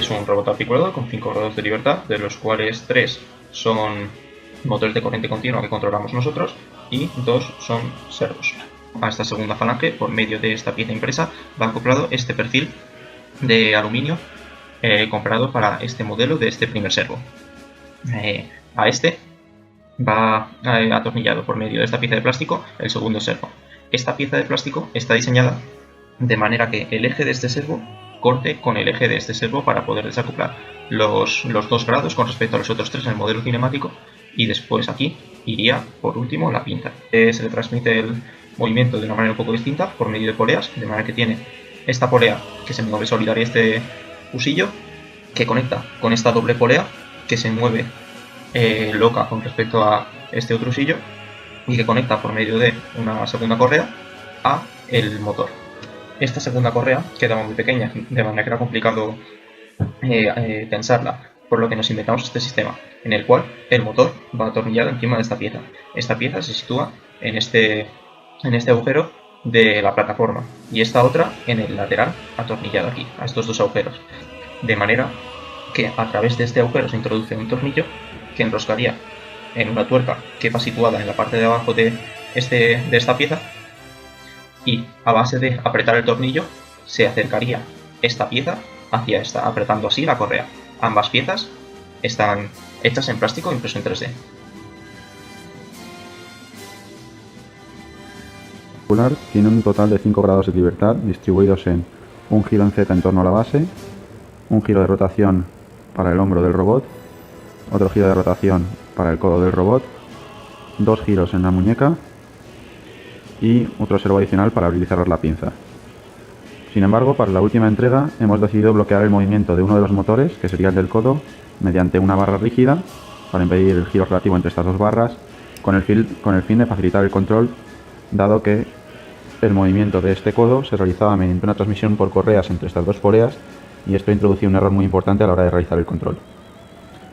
es un robot articulado con 5 grados de libertad, de los cuales 3 son motores de corriente continua que controlamos nosotros y 2 son servos. A esta segunda falange, por medio de esta pieza impresa, va acoplado este perfil de aluminio comprado para este modelo de este primer servo. A este va atornillado por medio de esta pieza de plástico el segundo servo. Esta pieza de plástico está diseñada de manera que el eje de este servo corte con el eje de este servo para poder desacoplar los 2 grados con respecto a los otros 3 en el modelo cinemático, y después aquí iría por último la pinza. Se le transmite el movimiento de una manera un poco distinta por medio de poleas, de manera que tiene esta polea que se mueve solidaria este fusillo, que conecta con esta doble polea que se mueve loca con respecto a este otro usillo y que conecta por medio de una segunda correa a el motor. Esta segunda correa quedaba muy pequeña, de manera que era complicado tensarla, por lo que nos inventamos este sistema, en el cual el motor va atornillado encima de esta pieza. Esta pieza se sitúa en este agujero de la plataforma y esta otra en el lateral, atornillado aquí, a estos 2 agujeros. De manera que a través de este agujero se introduce un tornillo que enroscaría en una tuerca que va situada en la parte de abajo de esta pieza, y a base de apretar el tornillo se acercaría esta pieza hacia esta, apretando así la correa. Ambas piezas están hechas en plástico impreso en 3D. Tiene un total de 5 grados de libertad distribuidos en un giro en Z en torno a la base, un giro de rotación para el hombro del robot, otro giro de rotación para el codo del robot, 2 giros en la muñeca y otro servo adicional para abrir y cerrar la pinza. Sin embargo, para la última entrega hemos decidido bloquear el movimiento de uno de los motores, que sería el del codo, mediante una barra rígida para impedir el giro relativo entre estas 2 barras, con el fin de facilitar el control, dado que el movimiento de este codo se realizaba mediante una transmisión por correas entre estas 2 poleas, y esto introducía un error muy importante a la hora de realizar el control.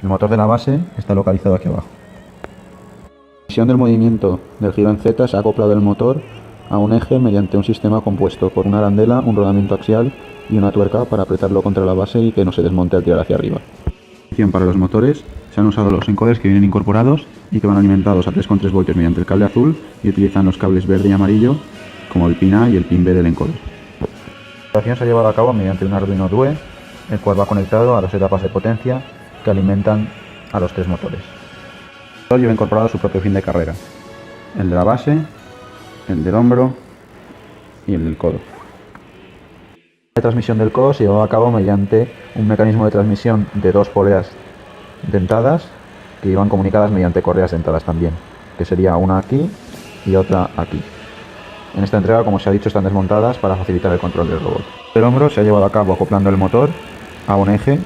El motor de la base está localizado aquí abajo. La transmisión del movimiento del giro en Z se ha acoplado el motor a un eje mediante un sistema compuesto por una arandela, un rodamiento axial y una tuerca para apretarlo contra la base y que no se desmonte al tirar hacia arriba. Para los motores se han usado los encoders que vienen incorporados y que van alimentados a 3,3 voltios mediante el cable azul, y utilizan los cables verde y amarillo como el pin A y el pin B del encoder. La operación se ha llevado a cabo mediante un Arduino Due, el cual va conectado a 2 etapas de potencia que alimentan a los 3 motores. El motor lleva incorporado su propio fin de carrera, el de la base, el del hombro y el del codo. La transmisión del codo se llevaba a cabo mediante un mecanismo de transmisión de 2 poleas dentadas que iban comunicadas mediante correas dentadas también, que sería una aquí y otra aquí. En esta entrega, como se ha dicho, están desmontadas para facilitar el control del robot. El hombro se ha llevado a cabo acoplando el motor a un eje.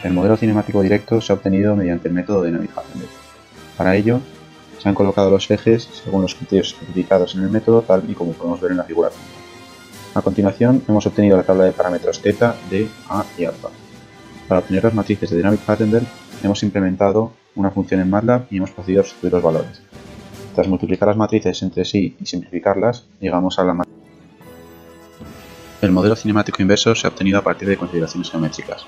El modelo cinemático directo se ha obtenido mediante el método de Navier-Hartender. Para ello, se han colocado los ejes según los criterios especificados en el método, tal y como podemos ver en la figura. A continuación, hemos obtenido la tabla de parámetros θ, d, a y alfa. Para obtener las matrices de Navier-Hartender, hemos implementado una función en MATLAB y hemos procedido a sustituir los valores. Tras multiplicar las matrices entre sí y simplificarlas, llegamos a la matriz. El modelo cinemático inverso se ha obtenido a partir de consideraciones geométricas.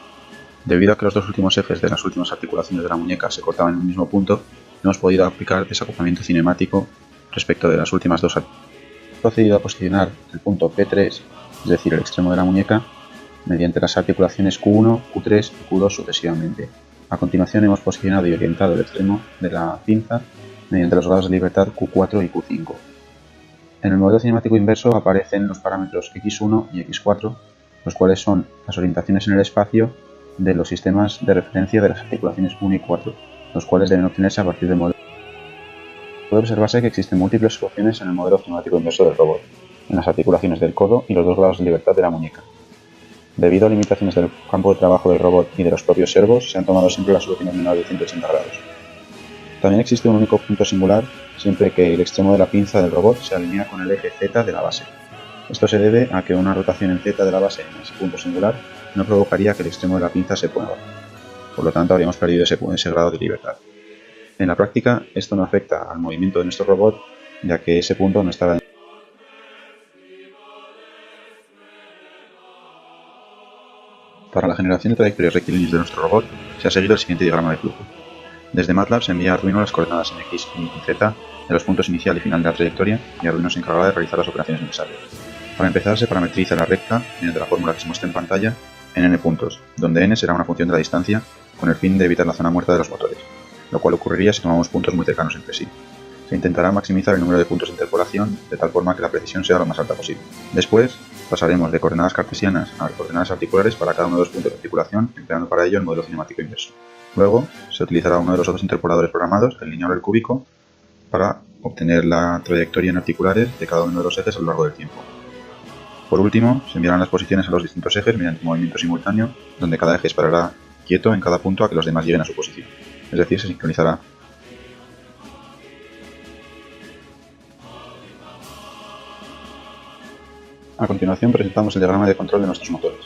Debido a que los 2 últimos ejes de las últimas articulaciones de la muñeca se cortaban en el mismo punto, hemos podido aplicar desacoplamiento cinemático respecto de las últimas 2 articulaciones. Hemos procedido a posicionar el punto P3, es decir, el extremo de la muñeca, mediante las articulaciones Q1, Q3 y Q2 sucesivamente. A continuación hemos posicionado y orientado el extremo de la pinza mediante los grados de libertad Q4 y Q5. En el modelo cinemático inverso aparecen los parámetros X1 y X4, los cuales son las orientaciones en el espacio de los sistemas de referencia de las articulaciones 1 y 4, los cuales deben obtenerse a partir del modelo. Puede observarse que existen múltiples soluciones en el modelo cinemático inverso del robot, en las articulaciones del codo y los 2 grados de libertad de la muñeca. Debido a limitaciones del campo de trabajo del robot y de los propios servos, se han tomado siempre las soluciones menores de 180 grados. También existe un único punto singular siempre que el extremo de la pinza del robot se alinea con el eje Z de la base. Esto se debe a que una rotación en Z de la base en ese punto singular no provocaría que el extremo de la pinza se mueva. Por lo tanto, habríamos perdido ese grado de libertad. En la práctica, esto no afecta al movimiento de nuestro robot, ya que ese punto no estará Para la generación de trayectorias rectilíneas de nuestro robot se ha seguido el siguiente diagrama de flujo. Desde MATLAB se envía a Arduino las coordenadas en X, Y y Z de los puntos inicial y final de la trayectoria y Arduino se encargará de realizar las operaciones necesarias. Para empezar se parametriza la recta mediante la fórmula que se muestra en pantalla en n puntos, donde n será una función de la distancia con el fin de evitar la zona muerta de los motores, lo cual ocurriría si tomamos puntos muy cercanos entre sí. Se intentará maximizar el número de puntos de interpolación de tal forma que la precisión sea lo más alta posible. Después, pasaremos de coordenadas cartesianas a coordenadas articulares para cada uno de los puntos de articulación, empleando para ello el modelo cinemático inverso. Luego, se utilizará uno de los otros interpoladores programados, el lineal o el cúbico, para obtener la trayectoria en articulares de cada uno de los ejes a lo largo del tiempo. Por último, se enviarán las posiciones a los distintos ejes mediante un movimiento simultáneo, donde cada eje esperará quieto en cada punto a que los demás lleguen a su posición. Es decir, se sincronizará. A continuación presentamos el diagrama de control de nuestros motores.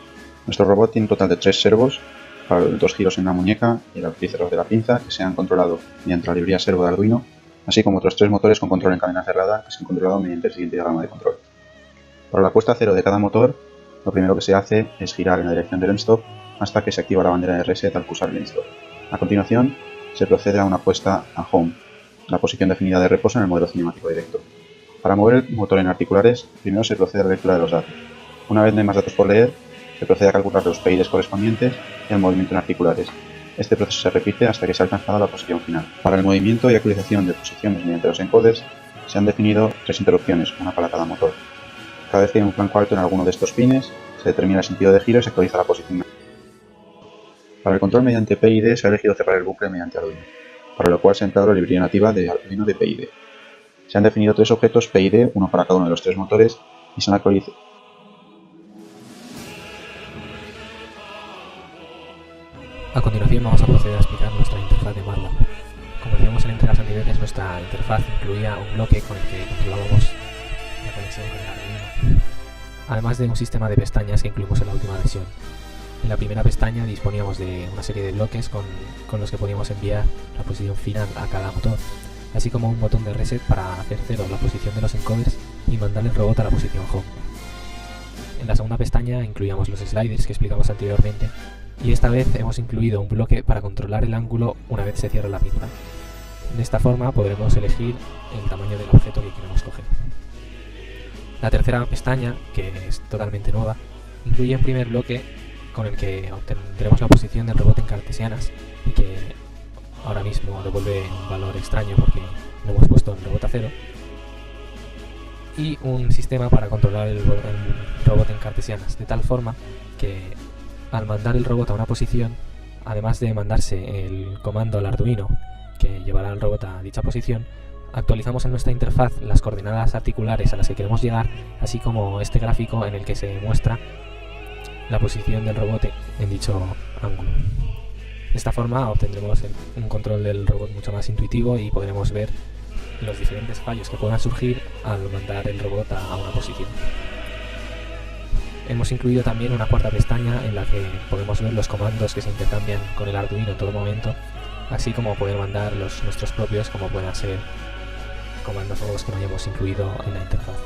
Nuestro robot tiene un total de 3 servos para los 2 giros en la muñeca y el amplíceros de la pinza que se han controlado mediante la librería servo de Arduino, así como otros 3 motores con control en cadena cerrada que se han controlado mediante el siguiente diagrama de control. Para la puesta a cero de cada motor, lo primero que se hace es girar en la dirección del end-stop hasta que se activa la bandera de reset al pulsar el end-stop. A continuación, se procede a una puesta a home, la posición definida de reposo en el modelo cinemático directo. Para mover el motor en articulares, primero se procede a la lectura de los datos. Una vez no hay más datos por leer, se procede a calcular los PIDs correspondientes y el movimiento en articulares. Este proceso se repite hasta que se ha alcanzado la posición final. Para el movimiento y actualización de posiciones mediante los encoders, se han definido 3 interrupciones, una para cada motor. Cada vez que hay un flanco alto en alguno de estos pines, se determina el sentido de giro y se actualiza la posición. Para el control mediante PID se ha elegido cerrar el bucle mediante Arduino, para lo cual se ha empleado la librería nativa de Arduino de PID. Se han definido 3 objetos PID, uno para cada uno de los 3 motores, y se han actualizado. A continuación vamos a proceder a explicar nuestra interfaz de MATLAB. Como decíamos en entregas anteriores, nuestra interfaz incluía un bloque con el que controlábamos la conexión con el Arduino, además de un sistema de pestañas que incluimos en la última versión. En la primera pestaña disponíamos de una serie de bloques con los que podíamos enviar la posición final a cada motor, así como un botón de reset para hacer cero la posición de los encoders y mandar el robot a la posición home. En la segunda pestaña incluíamos los sliders que explicamos anteriormente, y esta vez hemos incluido un bloque para controlar el ángulo una vez se cierra la pinza. De esta forma podremos elegir el tamaño del objeto que queremos coger. La tercera pestaña, que es totalmente nueva, incluye un primer bloque con el que obtendremos la posición del robot en cartesianas y que ahora mismo devuelve un valor extraño porque lo hemos puesto en robot a cero, y un sistema para controlar el robot en cartesianas, de tal forma que al mandar el robot a una posición, además de mandarse el comando al Arduino que llevará al robot a dicha posición, actualizamos en nuestra interfaz las coordenadas articulares a las que queremos llegar, así como este gráfico en el que se muestra la posición del robot en dicho ángulo. De esta forma obtendremos un control del robot mucho más intuitivo y podremos ver los diferentes fallos que puedan surgir al mandar el robot a una posición. Hemos incluido también una cuarta pestaña en la que podemos ver los comandos que se intercambian con el Arduino en todo momento, así como poder mandar nuestros propios, como puedan ser comandos nuevos que no hayamos incluido en la interfaz.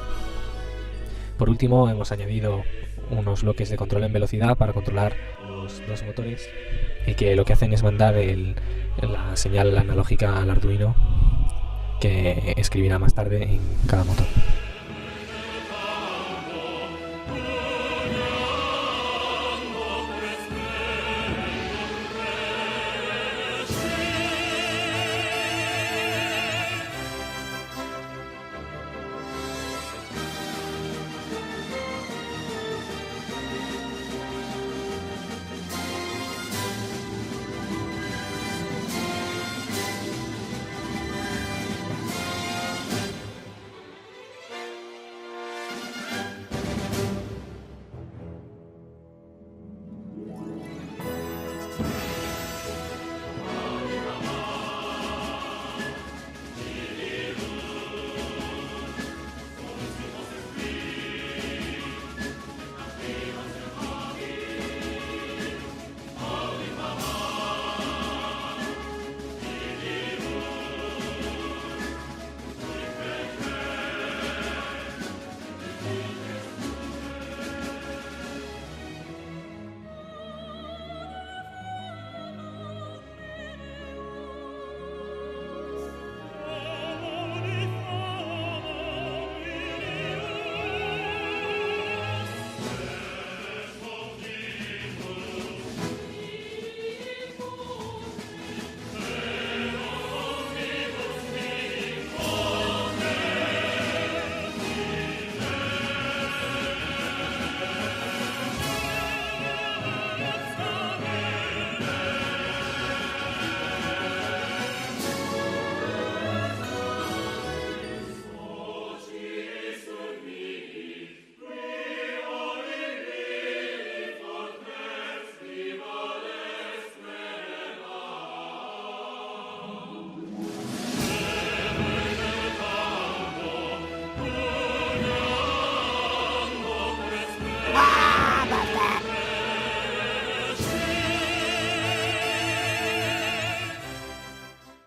Por último, hemos añadido unos bloques de control en velocidad para controlar los 2 motores y que lo que hacen es mandar la señal analógica al Arduino que escribirá más tarde en cada motor.